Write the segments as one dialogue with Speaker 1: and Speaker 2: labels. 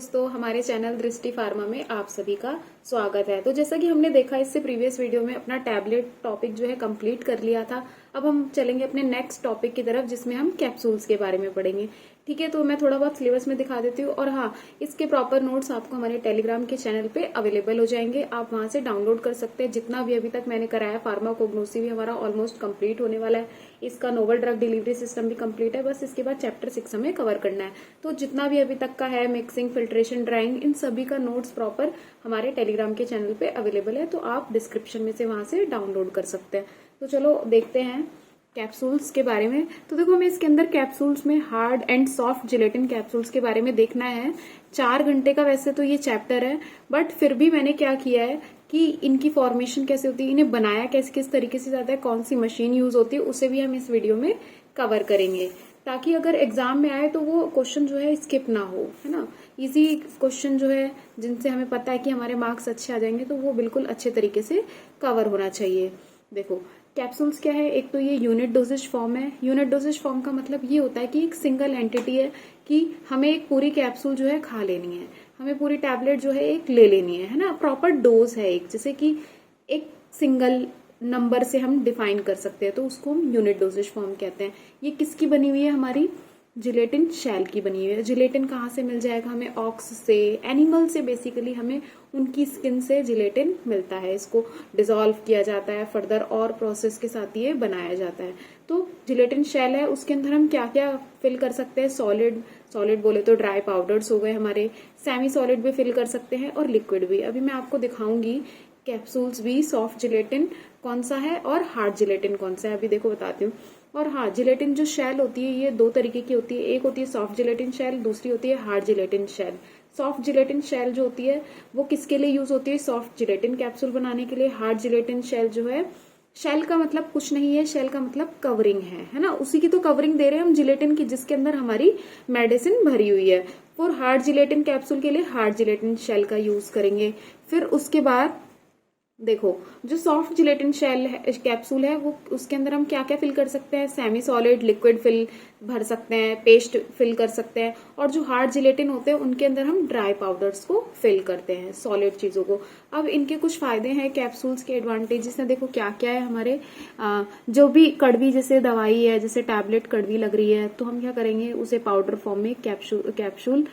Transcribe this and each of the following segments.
Speaker 1: दोस्तों, हमारे चैनल दृष्टि फार्मा में आप सभी का स्वागत है। तो जैसा कि हमने देखा इससे प्रीवियस वीडियो में अपना टैबलेट टॉपिक जो है कंप्लीट कर लिया था। अब हम चलेंगे अपने नेक्स्ट टॉपिक की तरफ जिसमें हम कैप्सूल्स के बारे में पढ़ेंगे। ठीक है, तो मैं थोड़ा बहुत सिलेबस में दिखा देती हूँ और हाँ, इसके प्रॉपर नोट्स आपको हमारे टेलीग्राम के चैनल पे अवेलेबल हो जाएंगे। आप वहां से डाउनलोड कर सकते हैं। जितना भी अभी तक मैंने कराया, फार्माकोग्नोसी भी हमारा ऑलमोस्ट कंप्लीट होने वाला है। इसका नोवल ड्रग डिलीवरी सिस्टम भी कंप्लीट है। बस इसके बाद चैप्टर 6 हमें कवर करना है। तो जितना भी अभी तक का है, मिक्सिंग, फिल्ट्रेशन, ड्राइंग, इन सभी का नोट्स प्रॉपर हमारे टेलीग्राम के चैनल पे अवेलेबल है। तो आप डिस्क्रिप्शन में से वहां से डाउनलोड कर सकते हैं। तो चलो देखते हैं कैप्सूल्स के बारे में। तो देखो, हमें इसके अंदर कैप्सूल्स में hard and soft gelatin capsules के बारे में देखना है। 4 घंटे का वैसे तो ये चैप्टर है, बट फिर भी मैंने क्या किया है कि इनकी फॉर्मेशन कैसे होती है, इन्हें बनाया कैसे, किस तरीके से जाता है, कौन सी मशीन यूज होती है, उसे भी हम इस वीडियो में कवर करेंगे, ताकि अगर एग्जाम में आए तो वो क्वेश्चन जो है स्किप ना हो, है ना। इजी क्वेश्चन जो है जिनसे हमें पता है कि हमारे मार्क्स अच्छे आ जाएंगे, तो वो बिल्कुल अच्छे तरीके से कवर होना चाहिए। देखो, कैप्सूल्स क्या है। एक तो ये यूनिट डोजेज फॉर्म है। यूनिट डोजेज फॉर्म का मतलब ये होता है कि एक सिंगल एंटिटी है कि हमें एक पूरी कैप्सूल जो है खा लेनी है, हमें पूरी टैबलेट जो है एक ले लेनी है ना। प्रॉपर डोज है एक, जैसे कि एक सिंगल नंबर से हम डिफाइन कर सकते हैं, तो उसको हम यूनिट डोजेज फॉर्म कहते हैं। ये किसकी बनी हुई है? हमारी जिलेटिन शैल की बनी हुई है। जिलेटिन कहाँ से मिल जाएगा हमें? ऑक्स से, एनिमल से। बेसिकली हमें उनकी स्किन से जिलेटिन मिलता है। इसको डिसॉल्व किया जाता है फर्दर और प्रोसेस के साथ ये बनाया जाता है। तो जिलेटिन शैल है, उसके अंदर हम क्या क्या फिल कर सकते हैं? सॉलिड बोले तो ड्राई पाउडर्स हो गए हमारे, सेमी सॉलिड भी फिल कर सकते हैं और लिक्विड भी। अभी मैं आपको दिखाऊंगी कैप्सूल्स भी, सॉफ्ट जिलेटिन कौन सा है और हार्ड जिलेटिन कौन सा है। अभी देखो बताती हूँ। और हाँ, जिलेटिन जो शैल होती है ये 2 तरीके की होती है। एक होती है सॉफ्ट जिलेटिन शैल, दूसरी होती है हार्ड जिलेटिन शैल। सॉफ्ट जिलेटिन शैल जो होती है वो किसके लिए यूज होती है? सॉफ्ट जिलेटिन कैप्सूल बनाने के लिए। हार्ड जिलेटिन शैल जो है, शेल का मतलब कुछ नहीं है, शेल का मतलब कवरिंग है ना। उसी की तो कवरिंग दे रहे हैं हम जिलेटिन की, जिसके अंदर हमारी मेडिसिन भरी हुई है। और हार्ड जिलेटिन कैप्सूल के लिए हार्ड जिलेटिन शेल का यूज करेंगे। फिर उसके बाद देखो, जो सॉफ्ट जिलेटिन शेल है, कैप्सूल है, वो उसके अंदर हम क्या क्या फिल कर सकते हैं? सेमी सॉलिड, लिक्विड फिल भर सकते हैं, पेस्ट फिल कर सकते हैं। और जो हार्ड जिलेटिन होते हैं उनके अंदर हम ड्राई पाउडर्स को फिल करते हैं, सॉलिड चीजों को। अब इनके कुछ फायदे हैं, कैप्सूल्स के एडवांटेजेस हैं। देखो क्या क्या है हमारे। जो भी कड़वी जैसे दवाई है, जैसे टैबलेट कड़वी लग रही है, तो हम क्या करेंगे, उसे पाउडर फॉर्म में कैप्सूल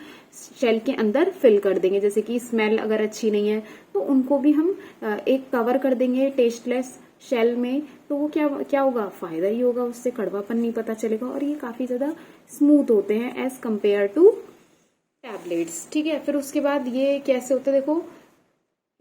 Speaker 1: शेल के अंदर फिल कर देंगे। जैसे कि स्मेल अगर अच्छी नहीं है तो उनको भी हम एक कवर कर देंगे टेस्टलेस शेल में। तो वो क्या होगा? फायदा ही होगा, उससे कड़वापन नहीं पता चलेगा और ये काफी ज्यादा स्मूथ होते हैं एज कंपेयर टू टैबलेट्स। ठीक है, फिर उसके बाद ये कैसे होते हैं? देखो,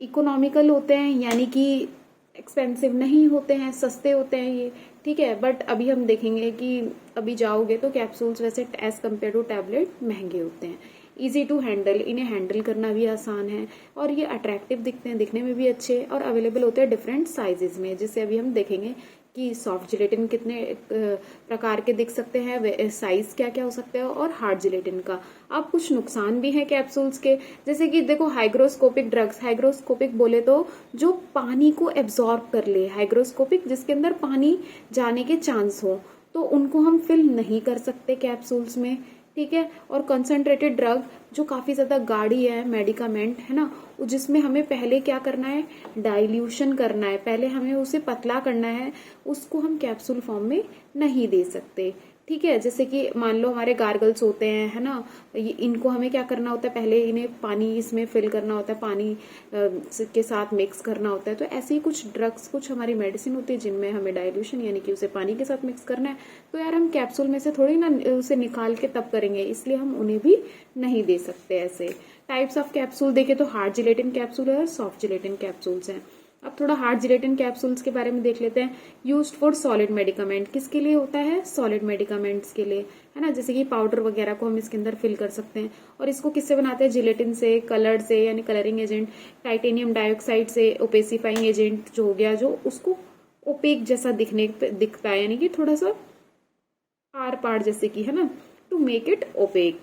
Speaker 1: इकोनॉमिकल होते हैं, यानी कि एक्सपेंसिव नहीं होते हैं, सस्ते होते हैं ये। ठीक है, बट अभी हम देखेंगे कि अभी जाओगे तो कैप्सूल्स वैसे एज कम्पेयर टू टैबलेट महंगे होते हैं। इजी टू हैंडल, इन्हें हैंडल करना भी आसान है और ये अट्रैक्टिव दिखते हैं, दिखने में भी अच्छे, और अवेलेबल होते हैं डिफरेंट साइजेस में। जिससे अभी हम देखेंगे कि सॉफ्ट जिलेटिन कितने प्रकार के दिख सकते हैं, साइज क्या क्या हो सकते हैं, और हार्ड जिलेटिन का। अब कुछ नुकसान भी है कैप्सूल्स के, जैसे कि देखो, हाइग्रोस्कोपिक ड्रग्स। हाइग्रोस्कोपिक बोले तो जो पानी को एब्जॉर्ब कर ले, हाइग्रोस्कोपिक जिसके अंदर पानी जाने के चांस हो, तो उनको हम फिल नहीं कर सकते कैप्सूल्स में। ठीक है, और कंसंट्रेटेड ड्रग जो काफी ज्यादा गाढ़ी है, मेडिकामेंट है ना, जिसमें हमें पहले क्या करना है? डाइल्यूशन करना है, पहले हमें उसे पतला करना है, उसको हम कैप्सूल फॉर्म में नहीं दे सकते। ठीक है, जैसे कि मान लो हमारे गार्गल्स होते हैं, है ना, ये इनको हमें क्या करना होता है? पहले इन्हें पानी इसमें फिल करना होता है, पानी के साथ मिक्स करना होता है। तो ऐसे ही कुछ ड्रग्स, कुछ हमारी मेडिसिन होती है जिनमें हमें डाइल्यूशन यानी कि उसे पानी के साथ मिक्स करना है। तो यार हम कैप्सूल में से थोड़ी ना उसे निकाल के तब करेंगे, इसलिए हम उन्हें भी नहीं दे सकते। ऐसे टाइप्स ऑफ कैप्सूल देखे तो हार्ड जिलेटिन कैप्सूल है और सॉफ्ट जिलेटिन कैप्सूल्स हैं। अब थोड़ा हार्ड जिलेटिन कैप्सूल्स के बारे में देख लेते हैं। यूज्ड फॉर सॉलिड मेडिकामेंट, किसके लिए होता है? सॉलिड मेडिकामेंट्स के लिए, है ना। जैसे कि पाउडर वगैरह को हम इसके अंदर फिल कर सकते हैं। और इसको किससे बनाते हैं? जिलेटिन से, कलर से यानी कलरिंग एजेंट, टाइटेनियम डाइऑक्साइड से, ओपेसिफाइंग एजेंट जो हो गया, जो उसको ओपेक जैसा दिखता है, यानी कि थोड़ा सा आर पार जैसे कि, है ना, टू मेक इट ओपेक।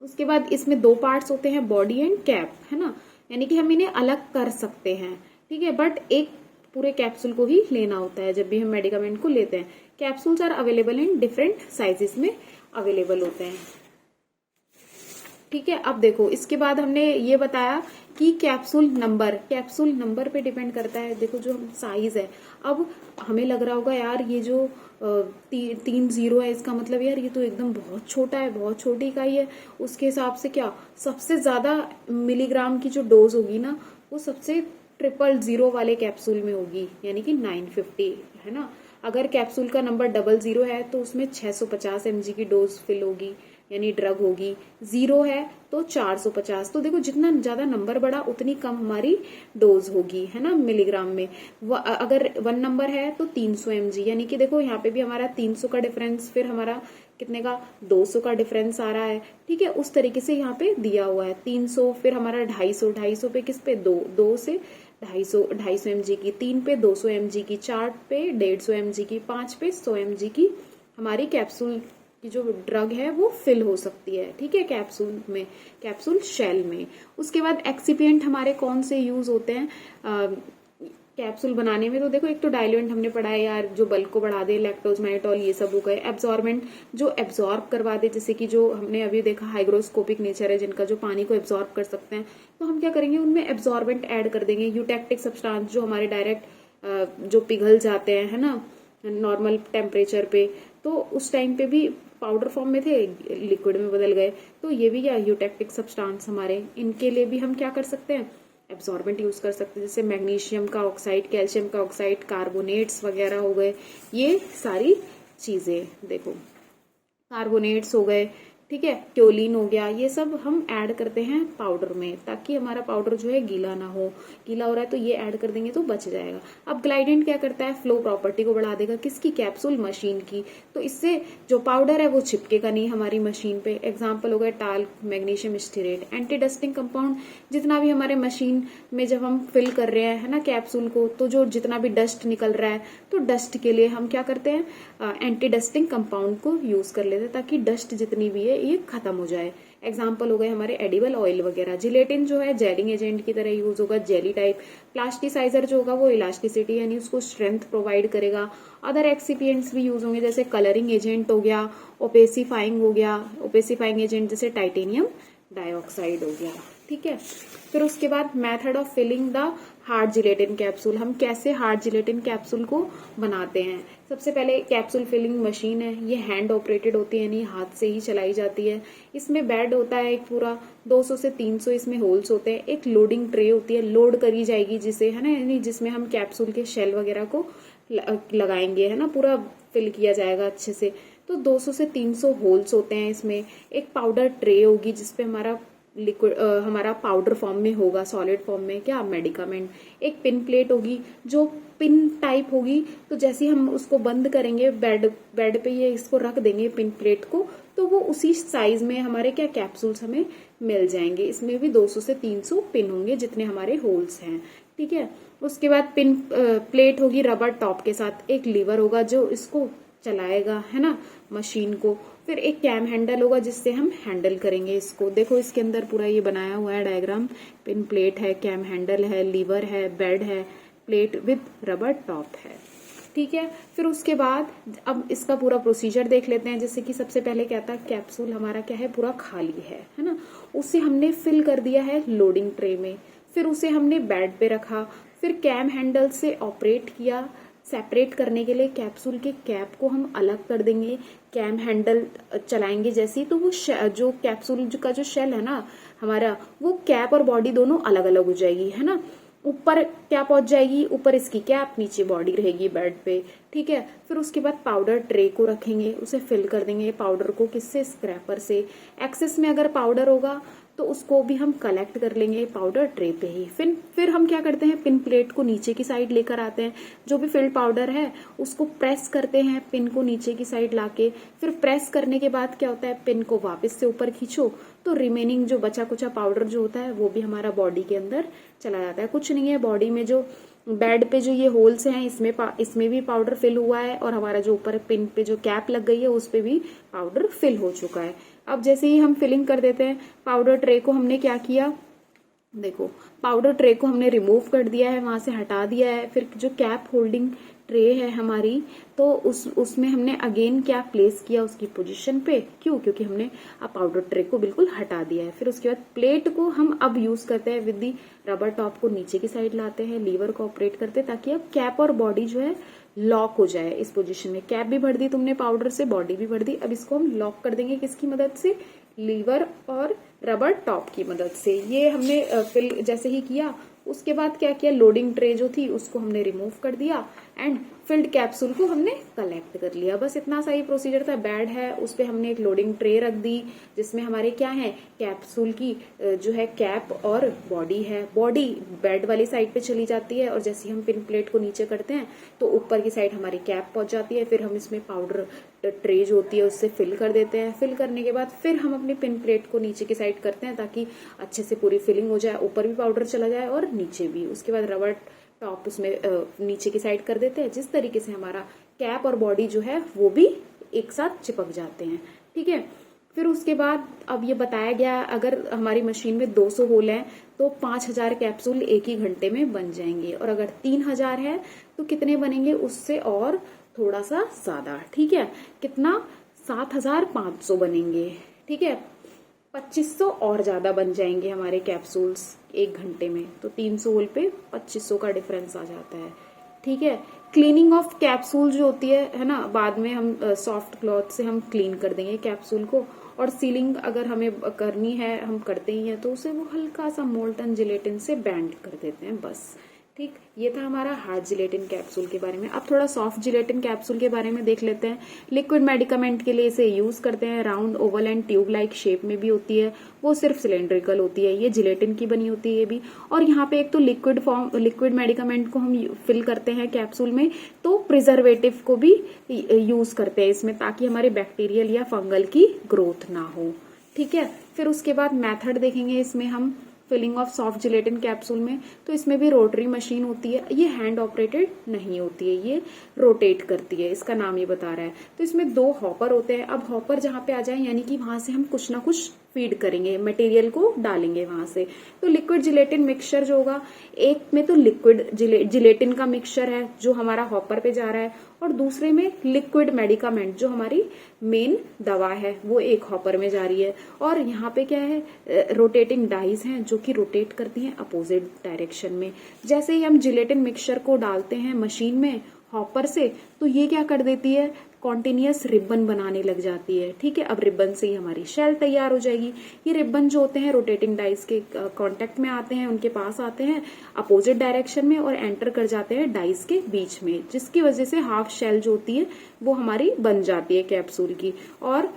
Speaker 1: उसके बाद इसमें 2 पार्ट्स होते हैं, बॉडी एंड कैप, है ना, यानी कि हम इन्हें अलग कर सकते हैं। ठीक है, बट एक पूरे कैप्सूल को ही लेना होता है जब भी हम मेडिकामेंट को लेते हैं। Capsules are available in different sizes में अवेलेबल होते हैं। ठीक है। अब देखो इसके बाद हमने ये बताया कि कैप्सूल नंबर पे डिपेंड करता है। देखो जो साइज है, अब हमें लग रहा होगा यार ये जो 3 जीरो है, इसका मतलब यार ये तो एकदम बहुत छोटा है, बहुत छोटी इकाई है। उसके हिसाब से क्या सबसे ज्यादा मिलीग्राम की जो डोज होगी ना, वो सबसे 000 वाले कैप्सूल में होगी, यानी कि 950, है ना। अगर कैप्सूल का नंबर 00 है तो उसमें 650 mg की डोज फिल होगी, यानी ड्रग होगी। 0 है तो 450। तो देखो जितना ज्यादा नंबर बढ़ा उतनी कम हमारी डोज होगी, है ना, मिलीग्राम में। अगर 1 नंबर है तो 300 mg, यानी कि देखो यहाँ पे भी हमारा 300 का डिफरेंस, फिर हमारा कितने का 200 का डिफरेंस आ रहा है। ठीक है, उस तरीके से यहाँ पे दिया हुआ है 300, फिर हमारा 250 पे किस पे 2 से 250 mg की, 3 पे 200 mg की, 4 पे 150 mg की, 5 पे 100 mg की हमारी कैप्सूल की जो ड्रग है वो फिल हो सकती है। ठीक है, कैप्सूल शेल में। उसके बाद एक्सिपिएंट हमारे कौन से यूज होते हैं कैप्सूल बनाने में? तो देखो एक तो डाइल्यूएंट हमने पढ़ा है यार, जो बल्क को बढ़ा दे, लैक्टोज माइनोटॉल ये सब हो गए। एब्जॉर्बेंट जो एब्जॉर्ब करवा दे, जैसे कि जो हमने अभी देखा हाइग्रोस्कोपिक नेचर है जिनका, जो पानी को एब्जॉर्ब कर सकते हैं, तो हम क्या करेंगे उनमें एब्जॉर्बेंट ऐड कर देंगे। यूटेक्टिक सब्सटेंस जो हमारे डायरेक्ट जो पिघल जाते हैं, है ना, नॉर्मल टेम्परेचर पे, तो उस टाइम पे भी पाउडर फॉर्म में थे, लिक्विड में बदल गए, तो ये भी क्या यूटेक्टिक सब्सटेंस हमारे, इनके लिए भी हम क्या कर सकते हैं एब्जॉर्बेंट यूज कर सकते हैं। जैसे मैग्नीशियम का ऑक्साइड, कैल्शियम का ऑक्साइड, कार्बोनेट्स वगैरह हो गए, ये सारी चीजें देखो कार्बोनेट्स हो गए, ठीक है, क्योलिन हो गया, ये सब हम ऐड करते हैं पाउडर में ताकि हमारा पाउडर जो है गीला ना हो। गीला हो रहा है तो ये ऐड कर देंगे तो बच जाएगा। अब ग्लाइडेंट क्या करता है, फ्लो प्रॉपर्टी को बढ़ा देगा, किसकी, कैप्सूल मशीन की, तो इससे जो पाउडर है वो चिपकेगा नहीं हमारी मशीन पे। एग्जाम्पल हो गया talc, magnesium stearate. Anti dusting compound जितना भी हमारे मशीन में जब हम फिल कर रहे हैं, है ना, कैप्सूल को, तो जो जितना भी डस्ट निकल रहा है, तो डस्ट के लिए हम क्या करते हैं एंटी डस्टिंग कंपाउंड को यूज कर लेते हैं ताकि डस्ट जितनी भी है ये खत्म हो जाए। एग्जाम्पल हो गए हमारे एडिबल ऑयल वगैरह। जिलेटिन जो है जेलिंग एजेंट की तरह यूज होगा, जेली टाइप। प्लास्टिसाइजर जो होगा वो इलास्टिसिटी यानी उसको स्ट्रेंथ प्रोवाइड करेगा। अदर एक्सिपिएंट्स भी यूज होंगे, जैसे कलरिंग एजेंट हो गया, ओपेसिफाइंग हो गया, ओपेसिफाइंग एजेंट जैसे टाइटेनियम डाइऑक्साइड हो गया। ठीक है, फिर उसके बाद method of filling the hard gelatin capsule. हम कैसे हार्ड जिलेटिन कैप्सूल को बनाते हैं? सबसे पहले कैप्सूल फिलिंग मशीन है, ये हैंड ऑपरेटेड होती है, यानी हाथ से ही चलाई जाती है। इसमें बेड होता है एक पूरा 200 से 300 इसमें होल्स होते हैं। एक लोडिंग ट्रे होती है, लोड करी जाएगी जिसे, है ना, यानी जिसमें हम कैप्सूल के शेल वगैरह को लगाएंगे, है ना, पूरा फिल किया जाएगा अच्छे से। तो 200 से 300 होल्स होते हैं इसमें। एक पाउडर ट्रे होगी जिसपे हमारा लिक्विड हमारा पाउडर फॉर्म में होगा, सॉलिड फॉर्म में क्या, मेडिकामेंट। एक पिन प्लेट होगी जो पिन टाइप होगी, तो जैसे हम उसको बंद करेंगे बेड पे ये इसको रख देंगे पिन प्लेट को, तो वो उसी साइज में हमारे क्या कैप्सूल्स हमें मिल जाएंगे। इसमें भी 200 से 300 पिन होंगे जितने हमारे होल्स हैं। ठीक है, उसके बाद पिन प्लेट होगी रबर टॉप के साथ। एक लीवर होगा जो इसको चलाएगा, है ना, मशीन को। फिर एक कैम हैंडल होगा जिससे हम हैंडल करेंगे इसको। देखो इसके अंदर पूरा ये बनाया हुआ है डायग्राम। पिन प्लेट है, कैम हैंडल है, लीवर है, बेड है, प्लेट विद रबर टॉप है। ठीक है, फिर उसके बाद अब इसका पूरा प्रोसीजर देख लेते हैं। जैसे कि सबसे पहले क्या था, कैप्सूल हमारा क्या है, पूरा खाली है ना, उसे हमने फिल कर दिया है लोडिंग ट्रे में। फिर उसे हमने बेड पे रखा, फिर कैम हैंडल से ऑपरेट किया। सेपरेट करने के लिए कैप्सूल के कैप को हम अलग कर देंगे। कैम हैंडल चलाएंगे जैसे, तो वो जो कैप्सूल का जो शेल है ना हमारा, वो कैप और बॉडी दोनों अलग अलग हो जाएगी, है ना। ऊपर क्या पहुंच जाएगी, ऊपर इसकी कैप, नीचे बॉडी रहेगी बेड पे। ठीक है, फिर उसके बाद पाउडर ट्रे को रखेंगे, उसे फिल कर देंगे पाउडर को, किससे, स्क्रैपर से। एक्सेस में अगर पाउडर होगा तो उसको भी हम कलेक्ट कर लेंगे पाउडर ट्रे पे ही। फिर हम क्या करते हैं, पिन प्लेट को नीचे की साइड लेकर आते हैं। जो भी फिल्ड पाउडर है उसको प्रेस करते हैं पिन को नीचे की साइड लाके। फिर प्रेस करने के बाद क्या होता है, पिन को वापस से ऊपर खींचो तो रिमेनिंग जो बचा कुचा पाउडर जो होता है वो भी हमारा बॉडी के अंदर चला जाता है। कुछ नहीं है, बॉडी में जो बेड पे जो ये होल्स हैं इसमें भी पाउडर फिल हुआ है, और हमारा जो ऊपर पिन पे जो कैप लग गई है उस पे भी पाउडर फिल हो चुका है। अब जैसे ही हम फिलिंग कर देते हैं, पाउडर ट्रे को हमने क्या किया, देखो पाउडर ट्रे को हमने रिमूव कर दिया है, वहां से हटा दिया है। फिर जो कैप होल्डिंग ट्रे है हमारी, तो उसमें हमने अगेन क्या प्लेस किया उसकी पोजीशन पे, क्यों? क्योंकि हमने अब पाउडर ट्रे को बिल्कुल हटा दिया है। फिर उसके बाद प्लेट को हम अब यूज करते हैं विद दी रबर टॉप को नीचे की साइड लाते हैं, लीवर को ऑपरेट करते हैं ताकि अब कैप और बॉडी जो है लॉक हो जाए इस पोजीशन में। कैप भी भर दी तुमने पाउडर से, बॉडी भी भर दी, अब इसको हम लॉक कर देंगे किसकी मदद से? लीवर और रबर टॉप की मदद से। ये हमने फिल जैसे ही किया, उसके बाद क्या किया, लोडिंग ट्रे जो थी उसको हमने रिमूव कर दिया एंड फिल्ड कैप्सूल को हमने कलेक्ट कर लिया। बस इतना सा ही प्रोसीजर था। बेड है, उस पे हमने एक लोडिंग ट्रे रख दी जिसमें हमारे क्या है, कैप्सूल की जो है कैप और बॉडी है। बॉडी बेड वाली साइड पे चली जाती है और जैसे हम पिन प्लेट को नीचे करते हैं तो ऊपर की साइड हमारी कैप पहुंच जाती है। फिर हम इसमें पाउडर ट्रे जो होती है उससे फिल कर देते हैं। फिल करने के बाद फिर हम अपनी पिन प्लेट को नीचे की साइड करते हैं ताकि अच्छे से पूरी फिलिंग हो जाए, ऊपर भी पाउडर चला जाए और नीचे भी। उसके बाद रबर टॉप उसमें नीचे की साइड कर देते हैं, जिस तरीके से हमारा कैप और बॉडी जो है वो भी एक साथ चिपक जाते हैं। ठीक है। फिर उसके बाद अब ये बताया गया अगर हमारी मशीन में 200 होल हैं तो 5000 कैप्सूल एक ही घंटे में बन जाएंगे, और अगर 3000 है तो कितने बनेंगे? उससे और थोड़ा सा ज्यादा। ठीक है, कितना? 7500 बनेंगे। ठीक है, 2500 और ज्यादा बन जाएंगे हमारे कैप्सूल्स एक घंटे में। तो 300 होल पे 2500 का डिफरेंस आ जाता है। ठीक है। क्लीनिंग ऑफ कैप्सूल जो होती है ना, बाद में हम सॉफ्ट क्लॉथ से हम क्लीन कर देंगे कैप्सूल को, और सीलिंग अगर हमें करनी है, हम करते ही हैं, तो उसे वो हल्का सा मोल्टन जिलेटिन से बैंड कर देते हैं बस। ठीक, ये था हमारा हार्ड जिलेटिन कैप्सूल के बारे में। अब थोड़ा सॉफ्ट जिलेटिन कैप्सूल के बारे में देख लेते हैं। लिक्विड मेडिकामेंट के लिए इसे यूज करते हैं। Round, Oval and tube like shape में भी होती है, वो सिर्फ सिलेंड्रिकल होती है। ये जिलेटिन की बनी होती है ये भी। और यहाँ पे एक तो लिक्विड मेडिकामेंट को हम फिल करते हैं कैप्सूल में, तो प्रिजर्वेटिव को भी यूज करते हैं इसमें ताकि हमारे बैक्टीरियल या फंगल की ग्रोथ ना हो। ठीक है। फिर उसके बाद मेथड देखेंगे इसमें हम filling of soft gelatin capsule में। तो इसमें भी रोटरी मशीन होती है, ये हैंड ऑपरेटेड नहीं होती है, ये रोटेट करती है, इसका नाम ये बता रहा है। तो इसमें 2 हॉपर होते हैं। अब हॉपर जहां पे आ जाए यानी कि वहां से हम कुछ ना कुछ फीड करेंगे, मटेरियल को डालेंगे वहां से। तो लिक्विड जिलेटिन मिक्सचर जो होगा, एक में तो लिक्विड जिलेटिन का मिक्सचर है जो हमारा हॉपर पे जा रहा है, और दूसरे में लिक्विड मेडिकामेंट जो हमारी मेन दवा है वो एक हॉपर में जा रही है। और यहाँ पे क्या है, रोटेटिंग डाइज हैं जो कि रोटेट करती हैं अपोजिट डायरेक्शन में। जैसे ही हम जिलेटिन मिक्सचर को डालते हैं मशीन में हॉपर से, तो ये क्या कर देती है, कॉन्टिन्यूअस रिबन बनाने लग जाती है। ठीक है। अब रिबन से ही हमारी शेल तैयार हो जाएगी। ये रिबन जो होते हैं रोटेटिंग डाइस के कांटेक्ट में आते हैं, उनके पास आते हैं अपोजिट डायरेक्शन में और एंटर कर जाते हैं डाइस के बीच में, जिसकी वजह से हाफ शेल जो होती है वो हमारी बन जाती है कैप्सूल की, और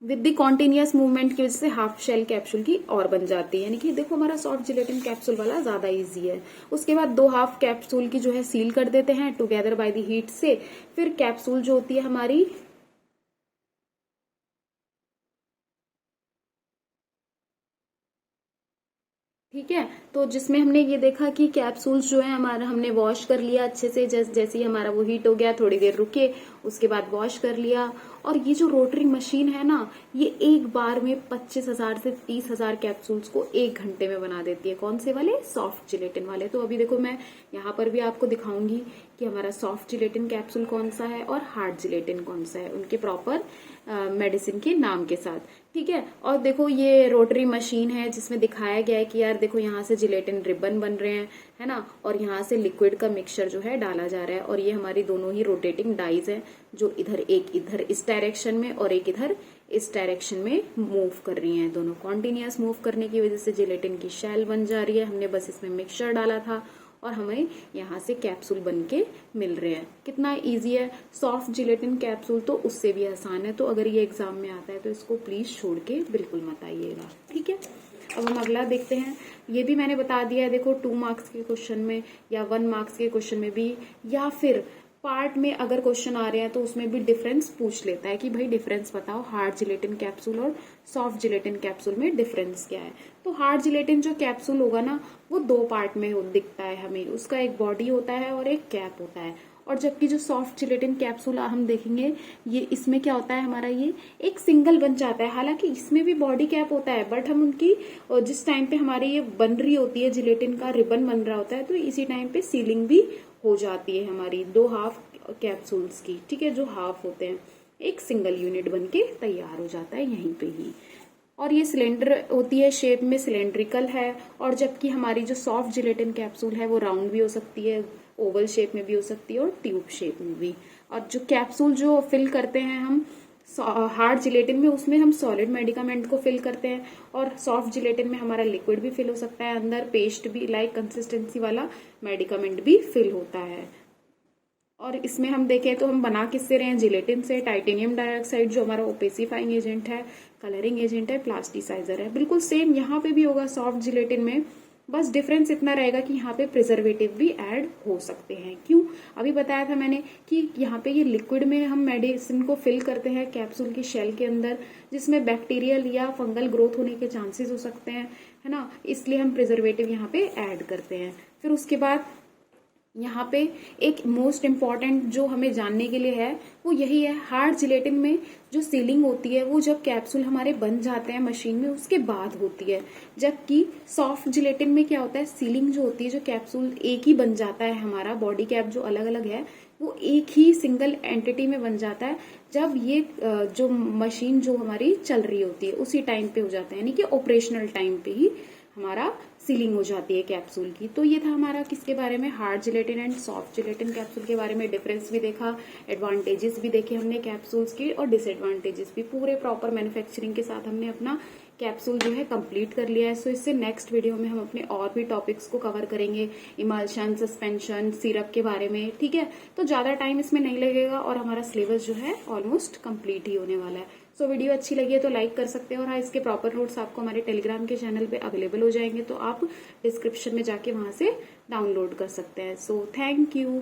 Speaker 1: विद द कॉन्टिन्यूअस मूवमेंट की वजह से हाफ शेल कैप्सूल की और बन जाती है। यानी कि देखो हमारा सॉफ्ट जिलेटिन कैप्सूल वाला ज्यादा इजी है। उसके बाद 2 हाफ कैप्सूल की जो है सील कर देते हैं टुगेदर बाय द हीट से। फिर कैप्सूल जो होती है हमारी ठीक है, तो जिसमें हमने ये देखा कि कैप्सूल्स जो है हमारा हमने वॉश कर लिया अच्छे से, जैसे ही हमारा वो हीट हो गया थोड़ी देर रुके, उसके बाद वॉश कर लिया। और ये जो रोटरी मशीन है ना, ये एक बार में 25,000 से 30,000 कैप्सूल्स को एक घंटे में बना देती है। कौन से वाले? सॉफ्ट जिलेटिन वाले। तो अभी देखो मैं यहाँ पर भी आपको दिखाऊंगी कि हमारा सॉफ्ट जिलेटिन कैप्सूल कौन सा है और हार्ड जिलेटिन कौन सा है, उनके प्रॉपर मेडिसिन के नाम के साथ। ठीक है। और देखो ये रोटरी मशीन है जिसमें दिखाया गया है कि यार देखो यहाँ से जिलेटिन रिबन बन रहे हैं, है ना, और यहाँ से लिक्विड का मिक्सचर जो है डाला जा रहा है। और ये हमारी दोनों ही रोटेटिंग डाइज है जो इधर एक इधर इस डायरेक्शन में और एक इधर इस डायरेक्शन में मूव कर रही हैं। दोनों कॉन्टिन्यूअस मूव करने की वजह से जिलेटिन की शेल बन जा रही है। हमने बस इसमें मिक्सचर डाला था और हमें यहाँ से कैप्सूल बन के मिल रहे हैं। कितना इजी है। सॉफ्ट जिलेटिन कैप्सूल तो उससे भी आसान है। तो अगर ये एग्जाम में आता है तो इसको प्लीज छोड़ के बिल्कुल मत आइएगा। ठीक है। अब हम अगला देखते हैं। ये भी मैंने बता दिया है, देखो 2 मार्क्स के क्वेश्चन में या 1 मार्क्स के क्वेश्चन में भी, या फिर पार्ट में अगर क्वेश्चन आ रहे हैं तो उसमें भी डिफरेंस पूछ लेता है कि भाई डिफरेंस बताओ हार्ड जिलेटिन कैप्सूल और सॉफ्ट जिलेटिन कैप्सूल में डिफरेंस क्या है। तो हार्ड जिलेटिन जो कैप्सूल होगा ना, वो 2 पार्ट में दिखता है हमें। उसका एक बॉडी होता है और एक कैप होता है। और जबकि जो सॉफ्ट जिलेटिन कैप्सूल हम देखेंगे, ये इसमें क्या होता है हमारा, ये एक सिंगल बन जाता है। हालांकि इसमें भी बॉडी कैप होता है, बट हम उनकी जिस टाइम पे हमारी ये बन रही होती है, जिलेटिन का रिबन बन रहा होता है, तो इसी टाइम पे सीलिंग भी हो जाती है हमारी 2 हाफ कैप्सूल्स की, ठीक है, जो हाफ होते हैं एक सिंगल यूनिट बन के तैयार हो जाता है यहीं पे ही। और ये सिलेंडर होती है शेप में, सिलेंड्रिकल है, और जबकि हमारी जो सॉफ्ट जिलेटिन कैप्सूल है वो राउंड भी हो सकती है, ओवल शेप में भी हो सकती है और ट्यूब शेप में भी। और जो कैप्सूल जो फिल करते हैं हम हार्ड जिलेटिन में, उसमें हम सॉलिड मेडिकामेंट को फिल करते हैं, और सॉफ्ट जिलेटिन में हमारा लिक्विड भी फिल हो सकता है, अंदर पेस्ट भी लाइक कंसिस्टेंसी वाला मेडिकामेंट भी फिल होता है। और इसमें हम देखें तो हम बना किससे रहे हैं, जिलेटिन से, टाइटेनियम डाइऑक्साइड जो हमारा ओपेसिफाइंग एजेंट है, कलरिंग एजेंट है, प्लास्टिसाइजर है। बिल्कुल सेम यहाँ पे भी होगा सॉफ्ट जिलेटिन में, बस डिफरेंस इतना रहेगा कि यहाँ पे प्रिजर्वेटिव भी ऐड हो सकते हैं। क्यों, अभी बताया था मैंने कि यहाँ पे ये लिक्विड में हम मेडिसिन को फिल करते हैं कैप्सूल की शेल के अंदर, जिसमें बैक्टीरियल या फंगल ग्रोथ होने के चांसेस हो सकते हैं, है ना, इसलिए हम प्रिजर्वेटिव यहाँ पे ऐड करते हैं। फिर उसके बाद यहाँ पे एक मोस्ट इम्पॉर्टेंट जो हमें जानने के लिए है वो यही है, हार्ड जिलेटिन में जो सीलिंग होती है वो जब कैप्सूल हमारे बन जाते हैं मशीन में उसके बाद होती है, जबकि सॉफ्ट जिलेटिन में क्या होता है, सीलिंग जो होती है, जो कैप्सूल एक ही बन जाता है, हमारा बॉडी कैप जो अलग अलग है वो एक ही सिंगल एंटिटी में बन जाता है जब ये जो मशीन जो हमारी चल रही होती है उसी टाइम पे हो जाता है, यानी कि ऑपरेशनल टाइम पे ही हमारा सीलिंग हो जाती है कैप्सूल की। तो ये था हमारा किसके बारे में, hard gelatin and soft gelatin capsule के बारे में। डिफरेंस भी देखा, एडवांटेजेस भी देखे हमने कैप्सूल्स की, और डिसएडवांटेजेस भी। पूरे प्रॉपर मैन्युफैक्चरिंग के साथ हमने अपना कैप्सूल जो है कंप्लीट कर लिया है। सो इससे नेक्स्ट वीडियो में हम अपने और भी टॉपिक्स को कवर करेंगे, इमल्शन, सस्पेंशन, सिरप के बारे में, ठीक है। तो ज्यादा टाइम इसमें नहीं लगेगा और हमारा सिलेबस जो है ऑलमोस्ट कंप्लीट ही होने वाला है। सो वीडियो अच्छी लगी है तो लाइक कर सकते हैं, और हाँ, इसके प्रॉपर नोट्स आपको हमारे टेलीग्राम के चैनल पे अवेलेबल हो जाएंगे, तो आप डिस्क्रिप्शन में जाके वहां से डाउनलोड कर सकते हैं। So thank you.